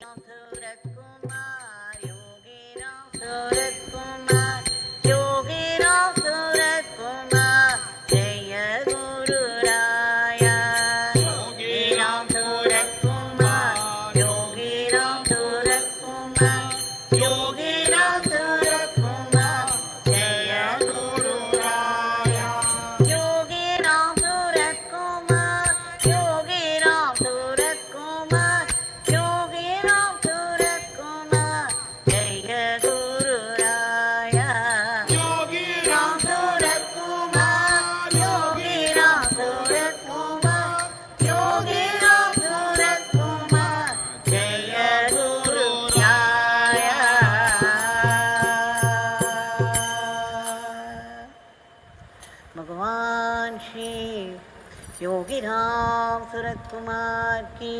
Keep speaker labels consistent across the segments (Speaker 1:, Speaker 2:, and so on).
Speaker 1: Ramsuratkumar, Yogi Ramsuratkumar, Yogi Ramsuratkumar, Jaya Guru Raya. Yogi Ramsuratkumar, Yogi Ramsuratkumar, Yogi Ramsuratkumar, Jaya Guru Raya. Yogi Ramsuratkumar, Yogi Ramsuratkumar, Yogi Ramsuratkumar, Jaya Guru Raya. Yogi Ramsuratkumar, Yogi Ramsuratkumar, Yogi Ramsuratkumar, Jaya Guru Raya. Bhagwan Shri Yogi Ramsuratkumar ki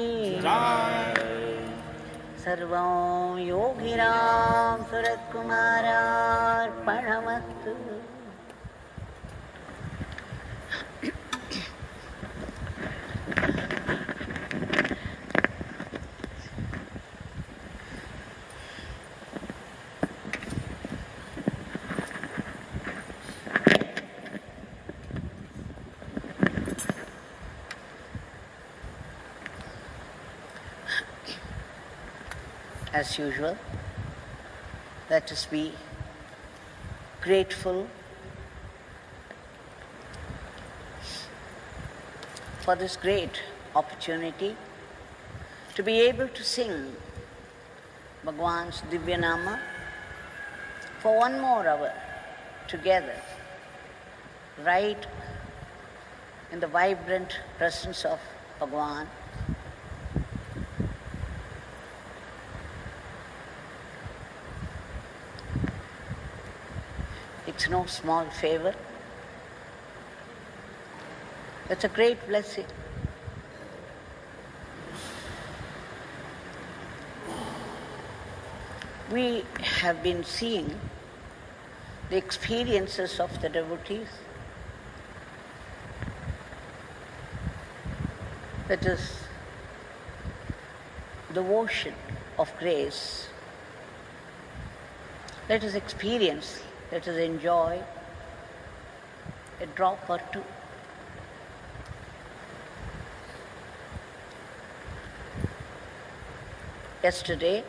Speaker 1: Sarvam Yogi Ramsuratkumararpanamastu. As usual, let us be grateful for this great opportunity to be able to sing Bhagwan's Divyanama for one more hour together, right in the vibrant presence of Bhagwan. It's no small favor. It's a great blessing. We have been seeing the experiences of the devotees, that is, the ocean of grace. Let us experience, let us enjoy a drop or two. Yesterday,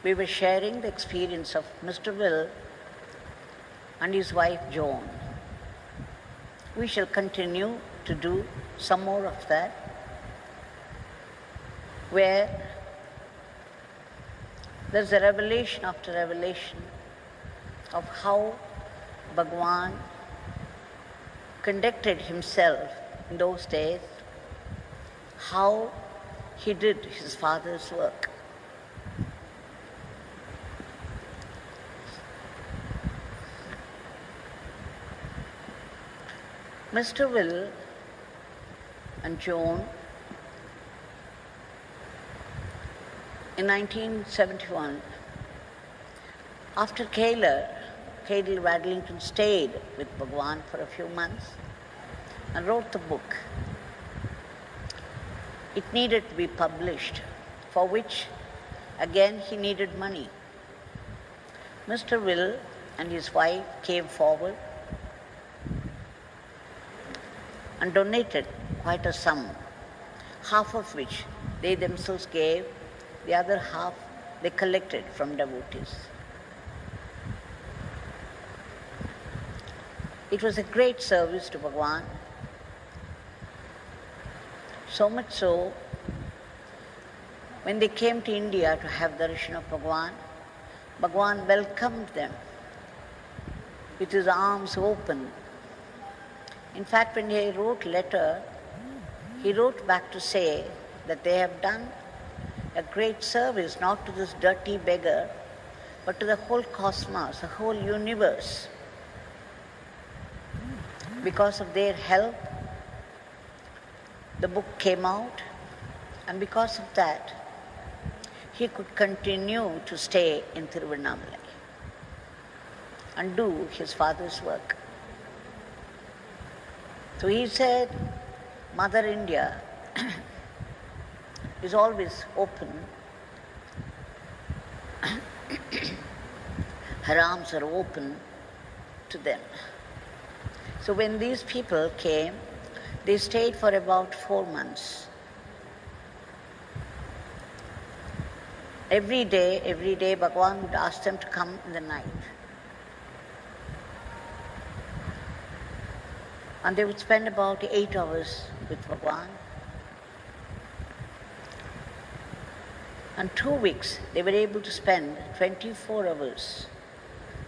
Speaker 1: we were sharing the experience of Mr. Will and his wife Joan. We shall continue to do some more of that, where there's a revelation after revelation of how Bhagwan conducted himself in those days, how he did his father's work. Mr. Will and Joan, in 1971, after Cadel Wadlington stayed with Bhagwan for a few months and wrote the book. It needed to be published, for which, again, he needed money. Mr. Will and his wife came forward and donated quite a sum, half of which they themselves gave, the other half they collected from devotees. It was a great service to Bhagwan, so much so, when they came to India to have darshan of Bhagwan, Bhagwan welcomed them with his arms open. In fact, when he wrote letter, he wrote back to say that they have done a great service, not to this dirty beggar, but to the whole cosmos, the whole universe. Because of their help, the book came out, and because of that, he could continue to stay in Tiruvannamalai and do his father's work. So he said, Mother India is always open. Her arms are open to them. So when these people came, they stayed for about 4 months. Every day, Bhagwan would ask them to come in the night. And they would spend about 8 hours with Bhagwan. And 2 weeks, they were able to spend 24 hours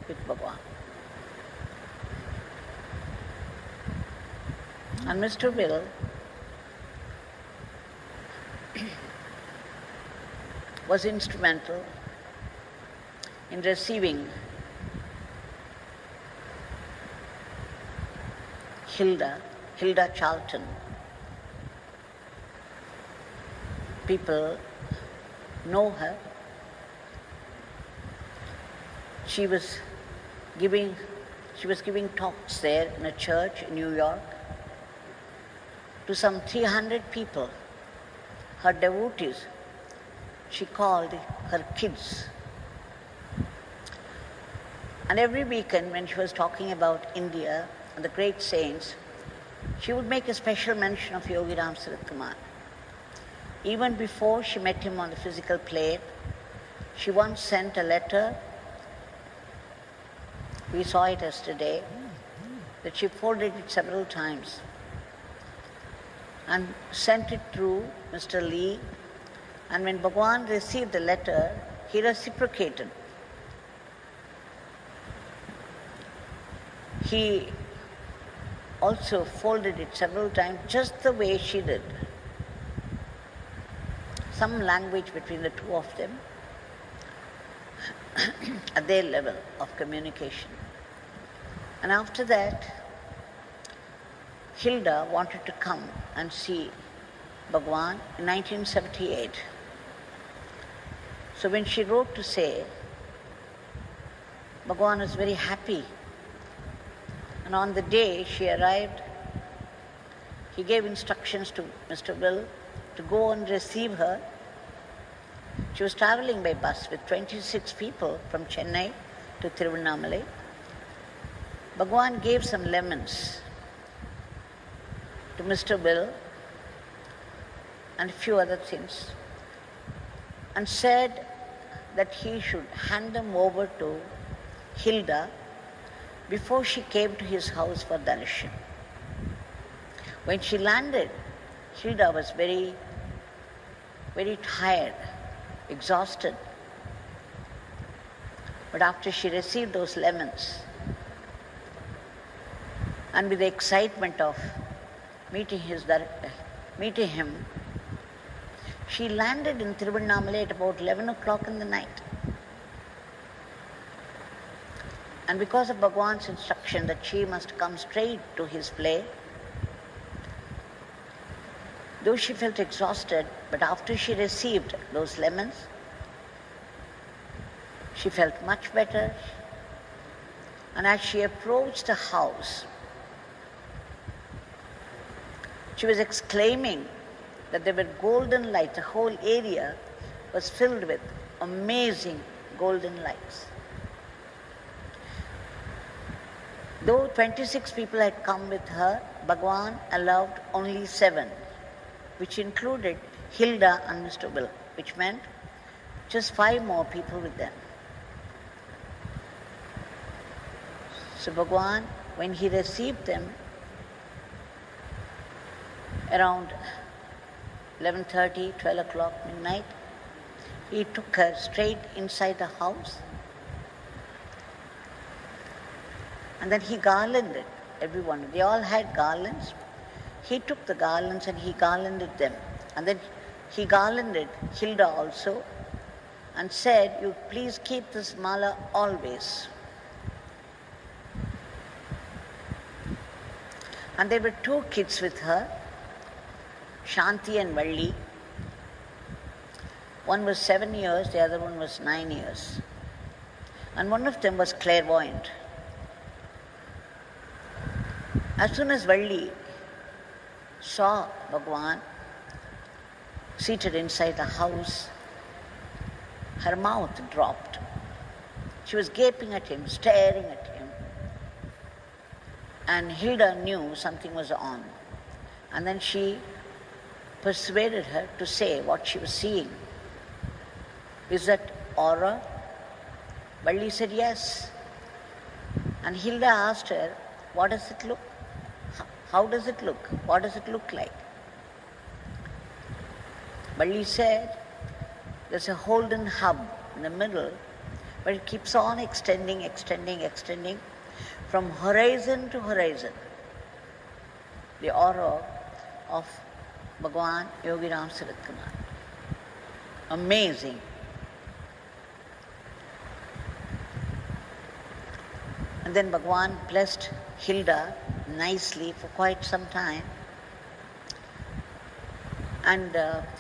Speaker 1: with Bhagwan. And Mr. Will was instrumental in receiving Hilda Charlton. People know her. She was giving talks there in a church in New York to some 300 people, her devotees. She called her kids. And every weekend when she was talking about India and the great saints, she would make a special mention of Yogi Ramsuratkumar. Even before she met him on the physical plane, she once sent a letter, we saw it yesterday, that she folded it several times and sent it through Mr. Lee. And when Bhagwan received the letter, he reciprocated. He also folded it several times, just the way she did. Some language between the two of them at their level of communication. And after that, Hilda wanted to come and see Bhagwan in 1978. So when she wrote to say, Bhagwan was very happy. And on the day she arrived, he gave instructions to Mr. Will to go and receive her. She was traveling by bus with 26 people from Chennai to Tiruvannamalai. Bhagwan gave some lemons to Mr. Will and a few other things, and said that he should hand them over to Hilda before she came to his house for darshan. When she landed, Hilda was very, very tired, exhausted. But after she received those lemons, and with the excitement of meeting him, she landed in Tiruvannamalai at about 11 o'clock in the night. And because of Bhagwan's instruction that she must come straight to his play, though she felt exhausted, but after she received those lemons, she felt much better. And as she approached the house, she was exclaiming that there were golden lights. The whole area was filled with amazing golden lights. Though 26 people had come with her, Bhagwan allowed only 7, which included Hilda and Mr. Will, which meant just 5 more people with them. So Bhagwan, when he received them around 11:30, 12 o'clock, midnight, he took her straight inside the house, and then he garlanded everyone. They all had garlands. He took the garlands and he garlanded them. And then he garlanded Hilda also and said, "You please keep this mala always." And there were 2 kids with her, Shanti and Valli. One was 7 years, the other one was 9 years. And one of them was clairvoyant. As soon as Valli saw Bhagwan, seated inside the house, her mouth dropped. She was gaping at him, staring at him. And Hilda knew something was on. And then she persuaded her to say what she was seeing. Is that aura? Valli said yes. And Hilda asked her, what does it look? How does it look? What does it look like? Valli said, there's a golden hub in the middle, but it keeps on extending, extending, extending from horizon to horizon. The aura of Bhagwan Yogi Ramsuratkumar. Amazing. And then Bhagwan blessed Hilda nicely for quite some time. And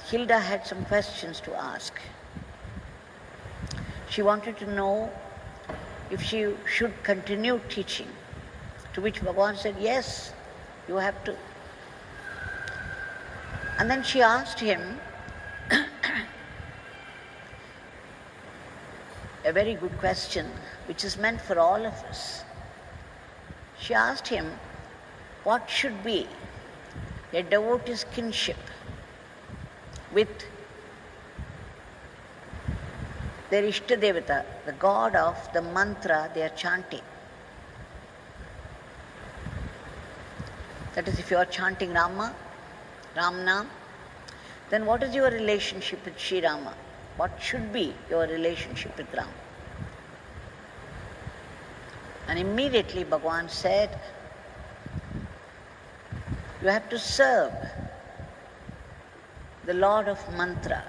Speaker 1: Hilda had some questions to ask. She wanted to know if she should continue teaching, to which Bhagwan said, yes, you have to. And then she asked him a very good question, which is meant for all of us. She asked him, what should be a devotee's kinship with their Ishtadevata, the god of the mantra they are chanting? That is, if you are chanting Rama, Ramnam, then what is your relationship with Sri Rama? What should be your relationship with Rama? And immediately Bhagwan said, you have to serve the Lord of Mantra.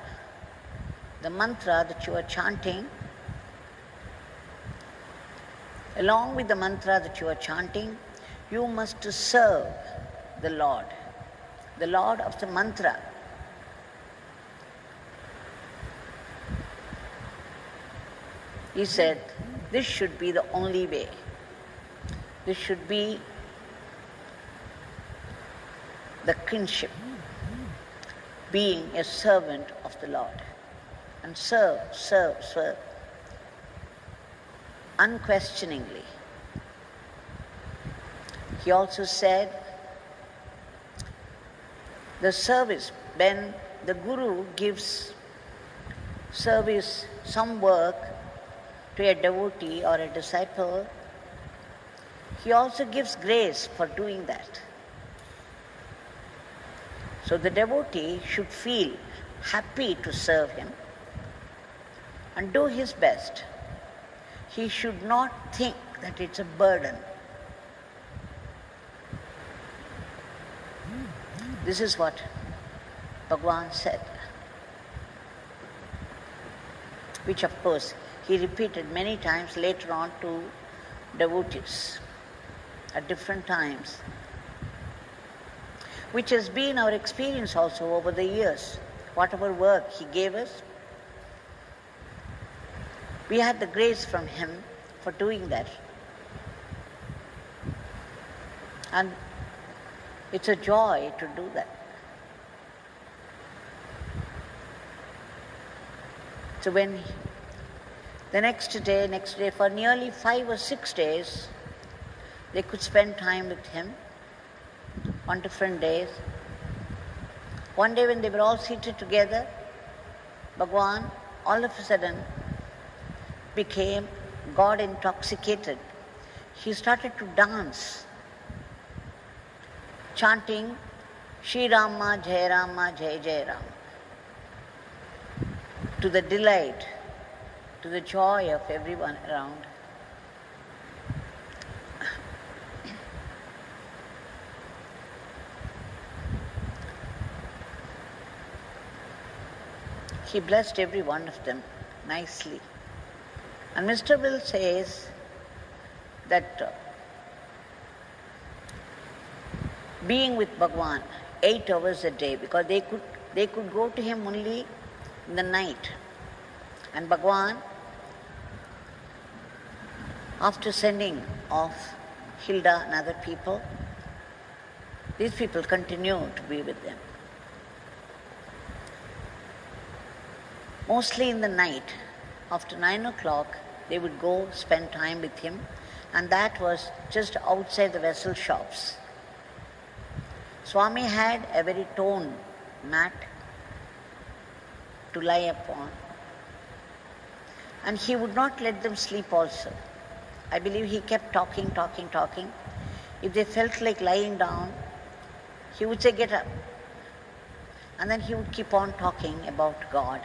Speaker 1: The mantra that you are chanting, along with the mantra that you are chanting, you must serve the Lord of the mantra. He said, this should be the only way. This should be the kinship, being a servant of the Lord. And serve, serve, serve, unquestioningly. He also said, the service, when the Guru gives service, some work to a devotee or a disciple, he also gives grace for doing that. So the devotee should feel happy to serve him and do his best. He should not think that it's a burden. This is what Bhagwan said, which of course he repeated many times later on to devotees at different times, which has been our experience also over the years. Whatever work he gave us, we had the grace from him for doing that. And it's a joy to do that. So when the next day, for nearly 5 or 6 days, they could spend time with him on different days. One day when they were all seated together, Bhagwan all of a sudden became God intoxicated. He started to dance, chanting Shri Rama, Jai Rama, Jai Jai Rama, to the delight, to the joy of everyone around. He blessed every one of them nicely. And Mr. Will says that being with Bhagwan 8 hours a day, because they could go to him only in the night. And Bhagwan, after sending off Hilda and other people, these people continued to be with them. Mostly in the night, after 9 o'clock, they would go spend time with him, and that was just outside the vessel shops. Swami had a very torn mat to lie upon, and he would not let them sleep also. I believe he kept talking. If they felt like lying down, he would say, "Get up." And then he would keep on talking about God.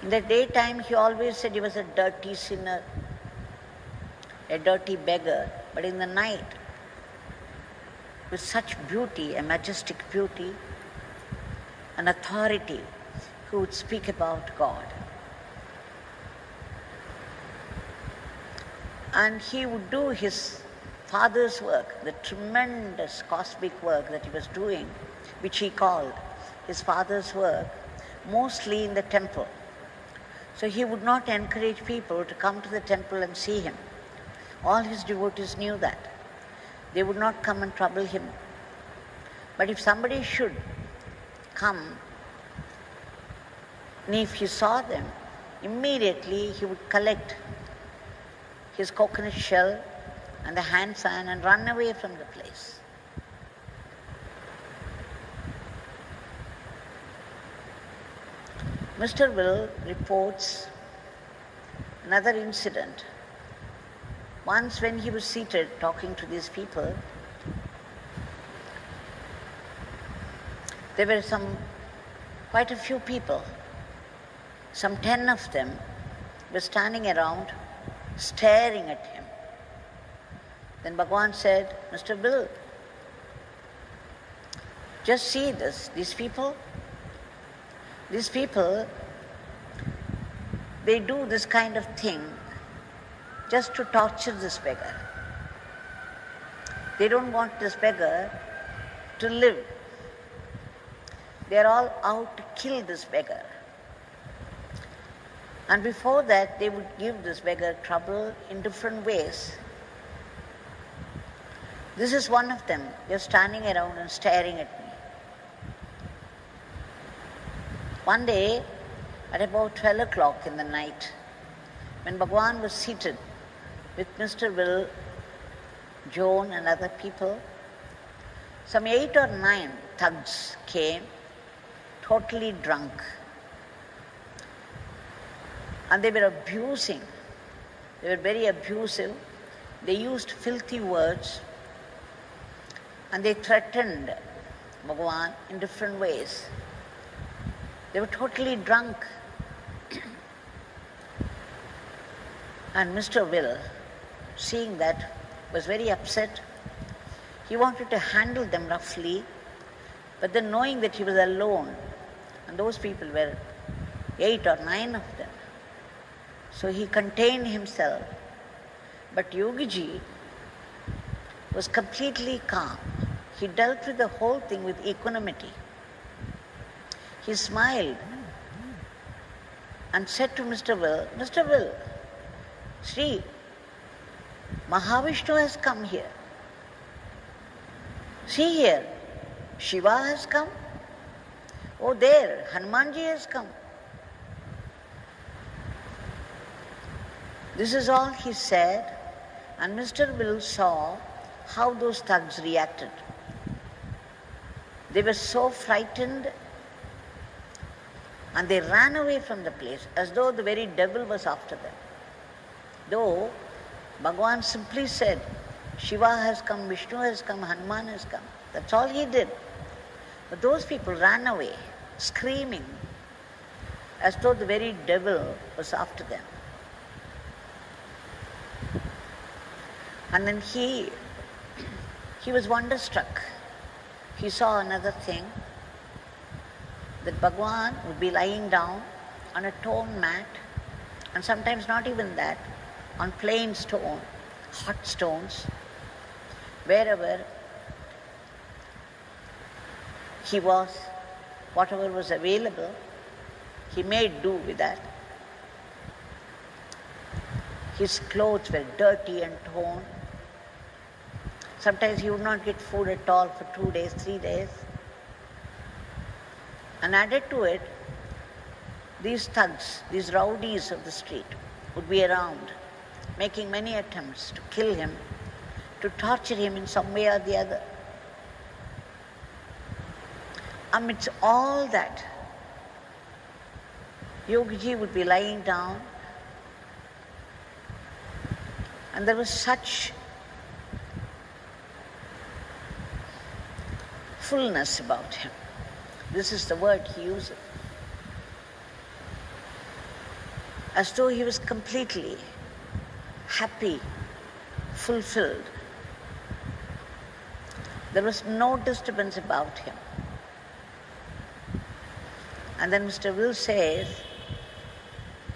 Speaker 1: In the daytime, he always said he was a dirty sinner, a dirty beggar. But in the night, with such beauty, a majestic beauty, an authority, he would speak about God. And he would do his Father's work, the tremendous cosmic work that he was doing, which he called his Father's work, mostly in the temple. So he would not encourage people to come to the temple and see him. All his devotees knew that. They would not come and trouble him. But if somebody should come, and if he saw them, immediately he would collect his coconut shell and the hand fan and run away from the place. Mr. Will reports another incident. Once when he was seated talking to these people, there were quite a few people. Some 10 of them were standing around staring at him. Then Bhagwan said, "Mr. Will, just see this. These people, they do this kind of thing just to torture this beggar. They don't want this beggar to live. They are all out to kill this beggar. And before that, they would give this beggar trouble in different ways. This is one of them, just standing around and staring at me." One day, at about 12 o'clock in the night, when Bhagwan was seated with Mr. Will, Joan and other people, some 8 or 9 thugs came, totally drunk. And they were abusing. They were very abusive. They used filthy words. And they threatened Bhagwan in different ways. They were totally drunk. And Mr. Will, seeing that, was very upset. He wanted to handle them roughly, but then knowing that he was alone, and those people were 8 or 9 of them, so he contained himself. But Yogiji was completely calm. He dealt with the whole thing with equanimity. He smiled and said to Mr. Will, "Mr. Will, Sri, Mahavishnu has come here. See here, Shiva has come. Oh, there, Hanumanji has come." This is all he said, and Mr. Will saw how those thugs reacted. They were so frightened, and they ran away from the place as though the very devil was after them. Though Bhagwan simply said, "Shiva has come, Vishnu has come, Hanuman has come." That's all he did. But those people ran away, screaming, as though the very devil was after them. And then he was wonderstruck. He saw another thing, that Bhagwan would be lying down on a torn mat, and sometimes not even that, on plain stone, hot stones, wherever he was, whatever was available, he made do with that. His clothes were dirty and torn. Sometimes he would not get food at all for 2 days, 3 days. And added to it, these thugs, these rowdies of the street would be around, making many attempts to kill him, to torture him in some way or the other. Amidst all that, Yogiji would be lying down, and there was such fullness about him. This is the word he uses. As though he was completely happy, fulfilled. There was no disturbance about him. And then Mr. Will says,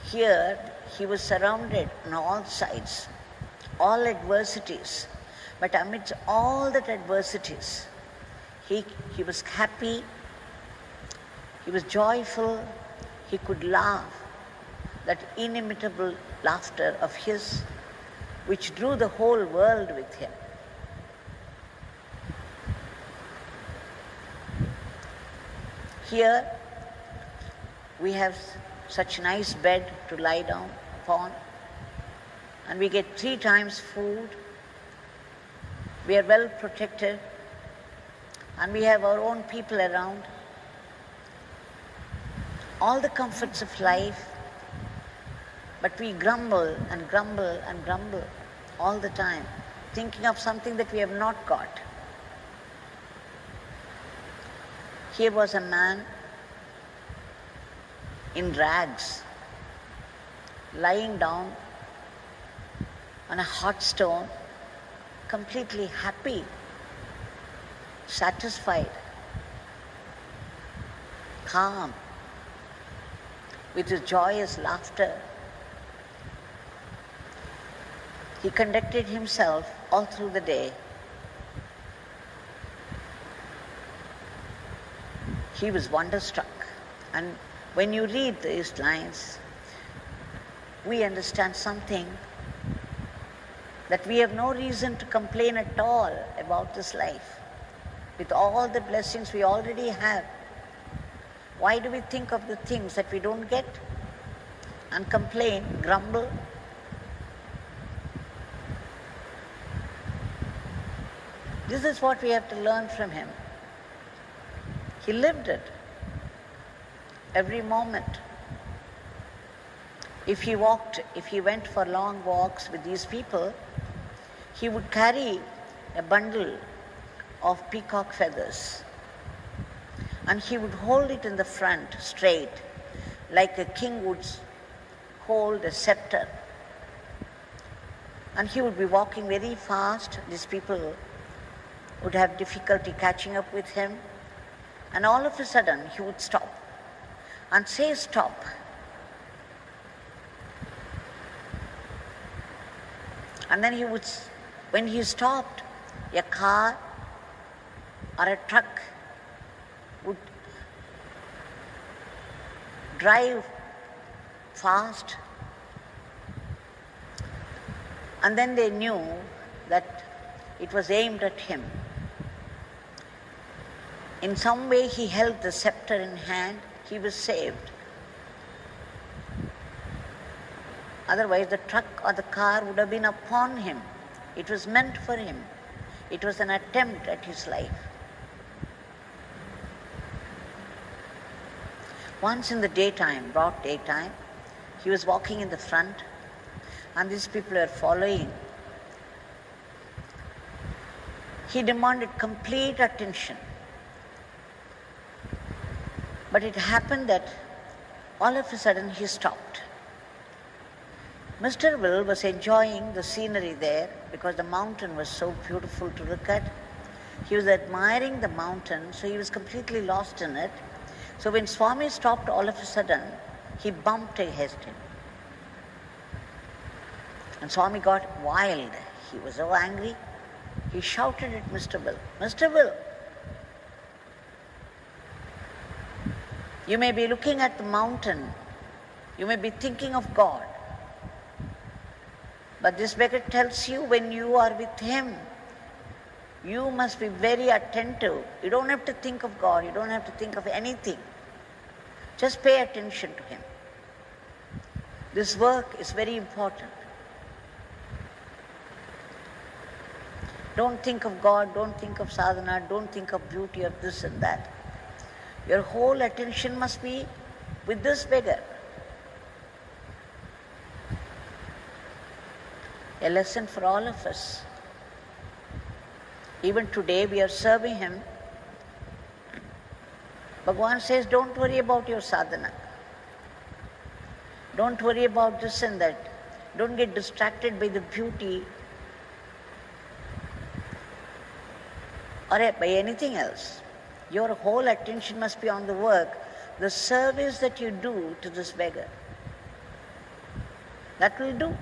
Speaker 1: here he was surrounded on all sides, all adversities. But amidst all that adversities, he was happy, he was joyful, he could laugh, that inimitable laughter of his, which drew the whole world with him. Here, we have such nice bed to lie down upon, and we get 3 times food. We are well protected, and we have our own people around. All the comforts of life, but we grumble and grumble and grumble all the time, thinking of something that we have not got. Here was a man in rags, lying down on a hot stone, completely happy, satisfied, calm, with his joyous laughter. He conducted himself all through the day. He was wonderstruck. And when you read these lines, we understand something, that we have no reason to complain at all about this life. With all the blessings we already have, why do we think of the things that we don't get and complain, grumble? This is what we have to learn from him. He lived it every moment. If he went for long walks with these people, he would carry a bundle of peacock feathers, and he would hold it in the front straight, like a king would hold a scepter. And he would be walking very fast. These people would have difficulty catching up with him, and all of a sudden he would stop and say, "Stop." And then when he stopped, a car or a truck would drive fast, and then they knew that it was aimed at him. In some way he held the scepter in hand, he was saved. Otherwise the truck or the car would have been upon him. It was meant for him. It was an attempt at his life. Once in the daytime, broad daytime, he was walking in the front, and these people were following. He demanded complete attention. But it happened that all of a sudden he stopped. Mr. Will was enjoying the scenery there because the mountain was so beautiful to look at. He was admiring the mountain, so he was completely lost in it. So when Swami stopped, all of a sudden, he bumped against him. And Swami got wild. He was so angry. He shouted at Mr. Will, "Mr. Will, you may be looking at the mountain, you may be thinking of God, but this beggar tells you when you are with him, you must be very attentive. You don't have to think of God, you don't have to think of anything. Just pay attention to him. This work is very important. Don't think of God, don't think of sadhana, don't think of beauty of this and that. Your whole attention must be with this beggar. A lesson for all of us. Even today we are serving him. Bhagwan says, don't worry about your sadhana. Don't worry about this and that. Don't get distracted by the beauty or by anything else. Your whole attention must be on the work, the service that you do to this beggar. That will do.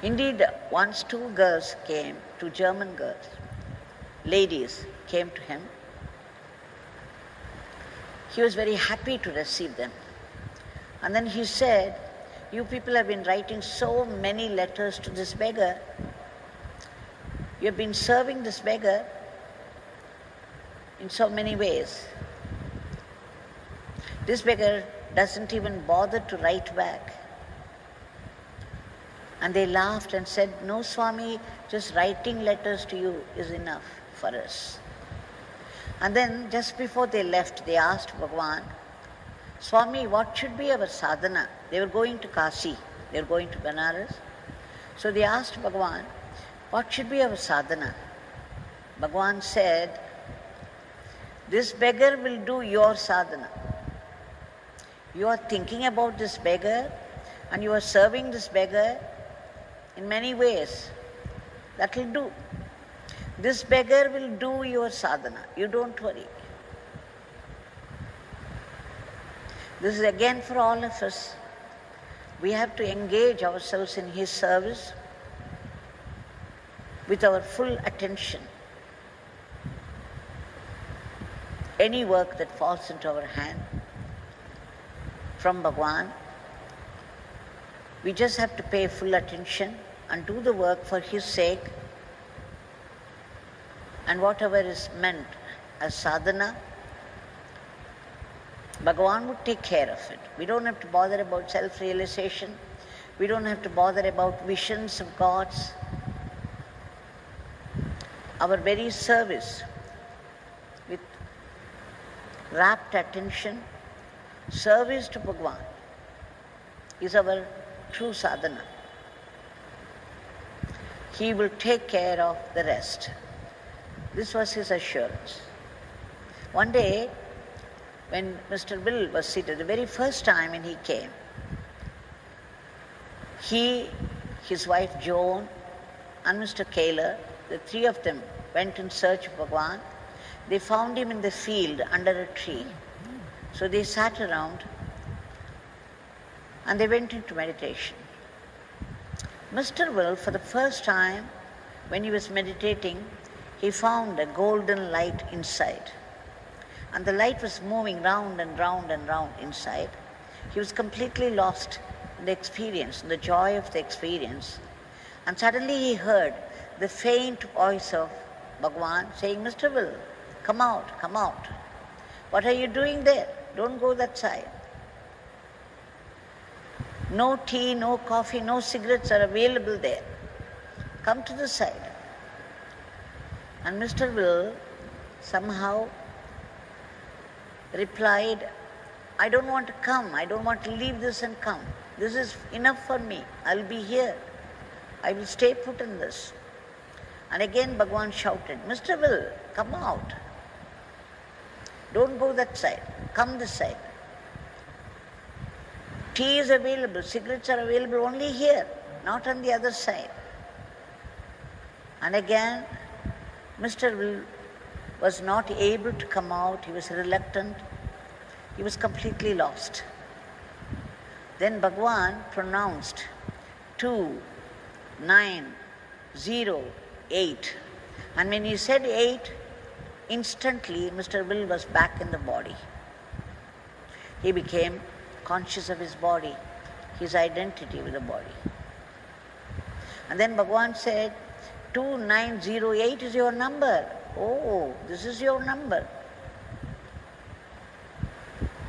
Speaker 1: Indeed, once two girls came, two German girls, ladies came to him. He was very happy to receive them. And then he said, you people have been writing so many letters to this beggar. You have been serving this beggar in so many ways. This beggar doesn't even bother to write back. And they laughed and said, no, Swami, just writing letters to you is enough for us. And then just before they left, they asked Bhagwan, Swami, what should be our sadhana? They were going to Kasi, they were going to Banaras. So they asked Bhagwan, what should be our sadhana? Bhagwan said, this beggar will do your sadhana. You are thinking about this beggar and you are serving this beggar in many ways. That will do. This beggar will do your sadhana. You don't worry. This is again for all of us. We have to engage ourselves in his service with our full attention. Any work that falls into our hand from Bhagwan, we just have to pay full attention and do the work for his sake, and whatever is meant as sadhana, Bhagwan would take care of it. We don't have to bother about self-realization. We don't have to bother about visions of gods. Our very service with rapt attention, service to Bhagwan is our true sadhana. He will take care of the rest. This was his assurance. One day, when Mr. Will was seated, the very first time when he came, he, his wife Joan, and Mr. Kaler, the three of them went in search of Bhagwan. They found him in the field under a tree. So they sat around and they went into meditation. Mr. Will, for the first time, when he was meditating, he found a golden light inside. And the light was moving round and round and round inside. He was completely lost in the experience, in the joy of the experience. And suddenly he heard the faint voice of Bhagwan saying, Mr. Will, come out, come out. What are you doing there? Don't go that side. No tea, no coffee, no cigarettes are available there. Come to the side. And Mr. Will somehow replied, I don't want to come. I don't want to leave this and come. This is enough for me. I'll be here. I will stay put in this. And again Bhagwan shouted, Mr. Will, come out. Don't go that side. Come this side. Tea is available, cigarettes are available only here, not on the other side. And again, Mr. Will was not able to come out. He was reluctant. He was completely lost. Then Bhagwan pronounced 2, 9, 0, 8. And when he said 8, instantly Mr. Will was back in the body. He became conscious of his body, his identity with the body. And then Bhagwan said, 2908 is your number. Oh, this is your number.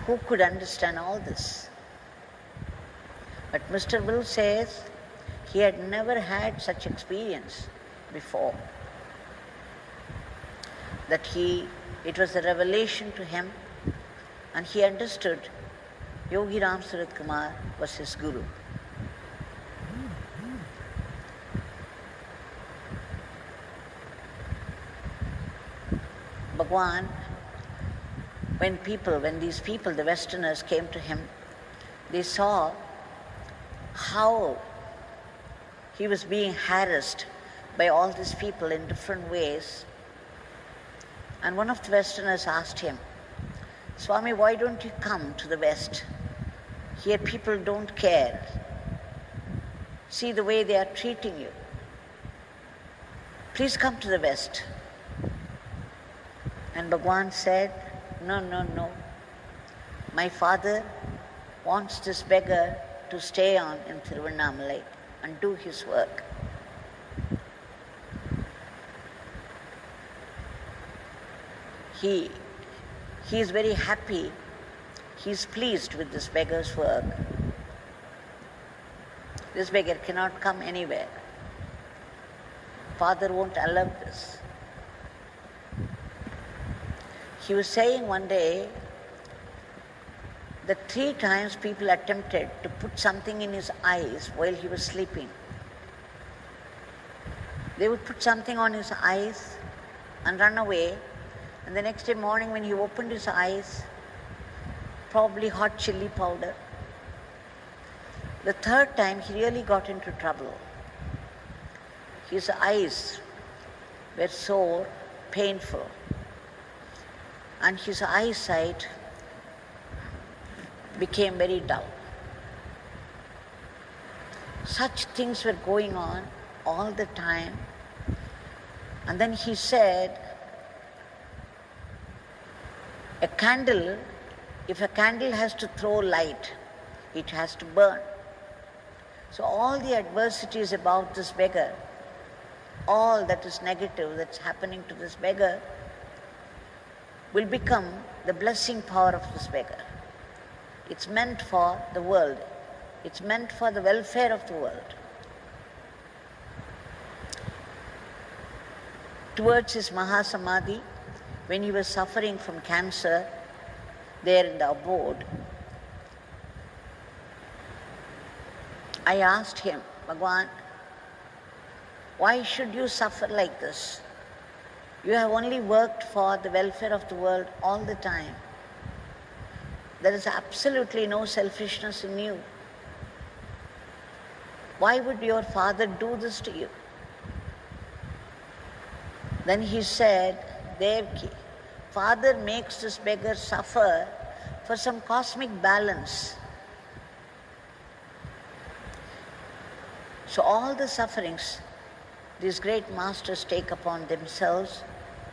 Speaker 1: Who could understand all this? But Mr. Will says he had never had such experience before. That it was a revelation to him, and he understood Yogi Ramsuratkumar was his guru. Bhagwan, when these people, the Westerners, came to him, they saw how he was being harassed by all these people in different ways. And one of the Westerners asked him, Swami, why don't you come to the West? Here people don't care. See the way they are treating you. Please come to the West. And Bhagwan said, no. My father wants this beggar to stay on in Thiruvannamalai and do his work. He is very happy. He is pleased with this beggar's work. This beggar cannot come anywhere. Father won't allow this. He was saying one day that 3 times people attempted to put something in his eyes while he was sleeping. They would put something on his eyes and run away, and the next day morning when he opened his eyes, probably hot chili powder. The 3rd time he really got into trouble. His eyes were sore, painful, and his eyesight became very dull. Such things were going on all the time. And then he said, if a candle has to throw light, it has to burn. So all the adversities about this beggar, all that is negative that's happening to this beggar, will become the blessing power of this beggar. It's meant for the world. It's meant for the welfare of the world. Towards his Mahasamadhi, when he was suffering from cancer there in the abode, I asked him, Bhagwan, why should you suffer like this? You have only worked for the welfare of the world all the time. There is absolutely no selfishness in you. Why would your father do this to you? Then he said, Devaki, father makes this beggar suffer for some cosmic balance. So all the sufferings these great masters take upon themselves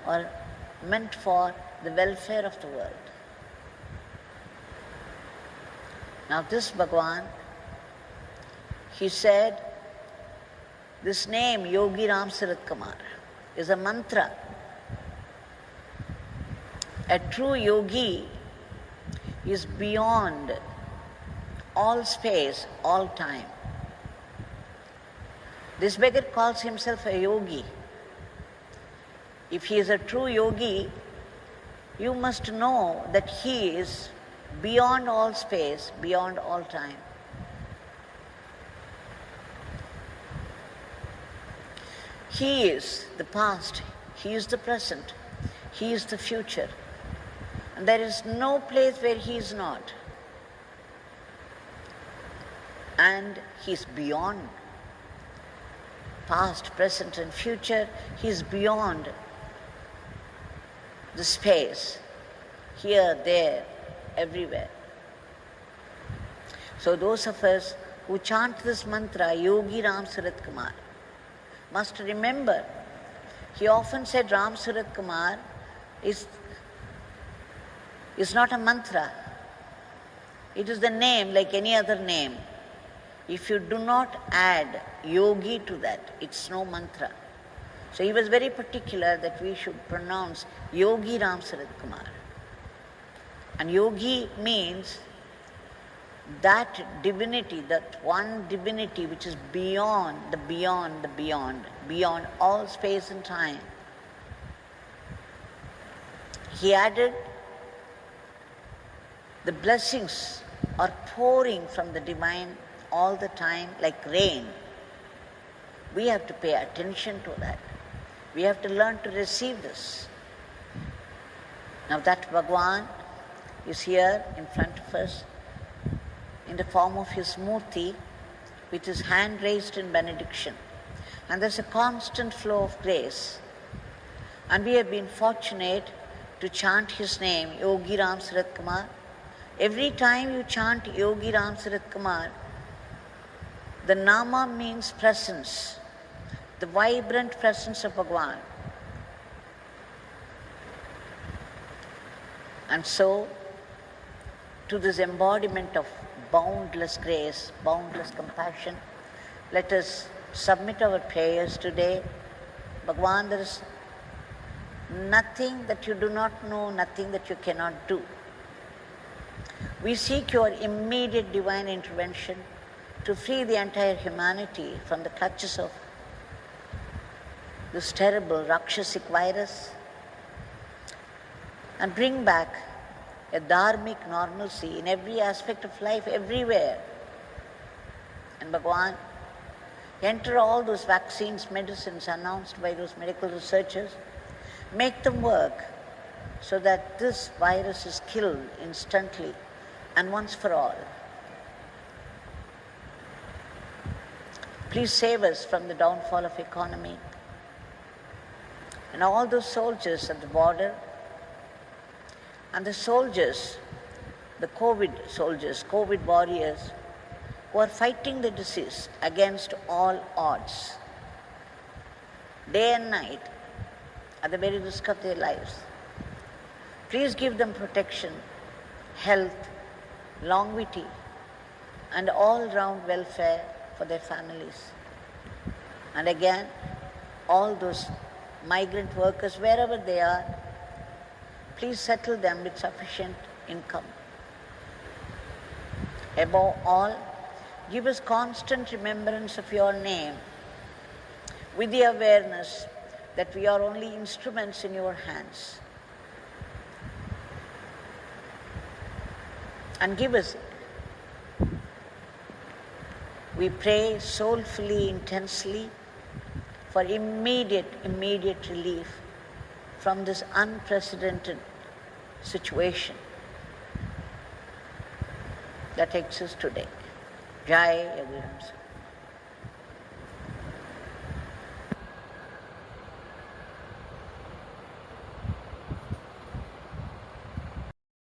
Speaker 1: are meant for the welfare of the world. Now this Bhagwan, he said, this name Yogi Ramsuratkumar is a mantra. A true yogi is beyond all space, all time. This beggar calls himself a yogi. If he is a true yogi, you must know that he is beyond all space, beyond all time. He is the past, he is the present, he is the future. And there is no place where he is not. And he is beyond past, present and future. He is beyond the space, here, there, everywhere. So those of us who chant this mantra, Yogi Ramsuratkumar, must remember, he often said Ramsuratkumar is not a mantra. It is the name like any other name. If you do not add yogi to that, it's no mantra. So he was very particular that we should pronounce Yogi Ramsuratkumar. And yogi means that divinity, that one divinity which is beyond the beyond, the beyond all space and time. He added, the blessings are pouring from the divine all the time like rain. We have to pay attention to that. We have to learn to receive this. Now that Bhagwan is here in front of us in the form of his murti with his hand raised in benediction. And there's a constant flow of grace. And we have been fortunate to chant his name, Yogi Ramsuratkumar. Every time you chant Yogi Ramsuratkumar, the Nama means presence, the vibrant presence of Bhagwan. And so, to this embodiment of boundless grace, boundless compassion, let us submit our prayers today. Bhagwan, there is nothing that you do not know, nothing that you cannot do. We seek your immediate divine intervention to free the entire humanity from the clutches of this terrible Rakshasic virus and bring back a dharmic normalcy in every aspect of life, everywhere. And Bhagwan, enter all those vaccines, medicines announced by those medical researchers, make them work so that this virus is killed instantly and once for all. Please save us from the downfall of economy. And all those soldiers at the border, and the soldiers, the COVID soldiers, COVID warriors, who are fighting the disease against all odds, day and night, at the very risk of their lives. Please give them protection, health, longevity, and all-round welfare for their families. And again, all those migrant workers, wherever they are, please settle them with sufficient income. Above all, give us constant remembrance of your name with the awareness that we are only instruments in your hands. And give us it. We pray soulfully, intensely for immediate relief from this unprecedented situation that exists today. Jai Yogi Ramsuratkumar.